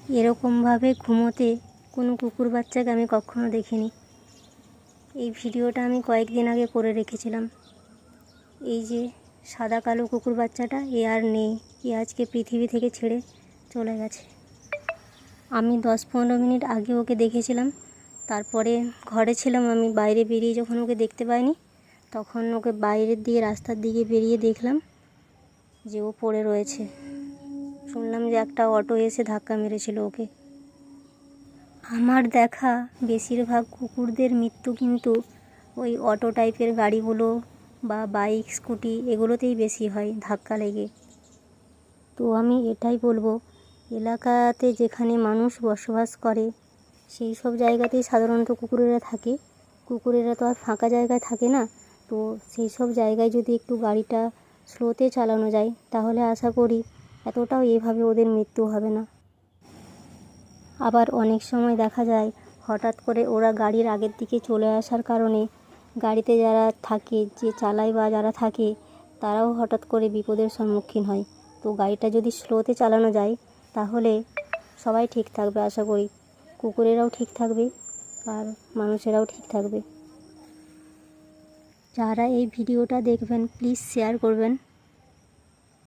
এরকমভাবে ঘুমোতে কোনো কুকুর বাচ্চাকে আমি কখনো দেখিনি। এই ভিডিওটা আমি কয়েকদিন আগে করে রেখেছিলাম। এই যে সাদা কালো কুকুর বাচ্চাটা, এ আর নেই, এ আজকে পৃথিবী থেকে ছেড়ে চলে গেছে। আমি 10-15 মিনিট আগে ওকে দেখেছিলাম, তারপরে ঘরে ছিলাম, আমি বাইরে বেরিয়ে যখন ওকে দেখতে পাইনি, তখন ওকে বাইরের দিকে রাস্তার দিকে বেরিয়ে দেখলাম যে ও পড়ে রয়েছে। শুনলাম যে একটা অটো এসে ধাক্কা মেরেছিল ওকে। আমার দেখা বেশিরভাগ কুকুরদের মৃত্যু কিন্তু ওই অটো টাইপের গাড়িগুলো বা বাইক স্কুটি এগুলোতেই বেশি হয় ধাক্কা লেগে। তো আমি এটাই বলবো, এলাকাতে যেখানে মানুষ বসবাস করে সেই সব জায়গাতেই সাধারণত কুকুরেরা থাকে। কুকুরেরা তো আর ফাঁকা জায়গায় থাকে না। তো সেই সব জায়গায় যদি একটু গাড়িটা স্লোতে চালানো যায় তাহলে আশা করি এতটাও এভাবে ওদের মৃত্যু হবে না। আবার অনেক সময় দেখা যায় হঠাৎ করে ওরা গাড়ির আগের দিকে চলে আসার কারণে গাড়িতে যারা থাকে, যে চালায় বা যারা থাকে, তারাও হঠাৎ করে বিপদের সম্মুখীন হয়। তো গাড়িটা যদি স্লোতে চালানো যায় তাহলে সবাই ঠিক থাকবে আশা করি। কুকুরেরাও ঠিক থাকবে আর মানুষেরাও ঠিক থাকবে। যারা এই ভিডিওটা দেখবেন প্লিজ শেয়ার করবেন।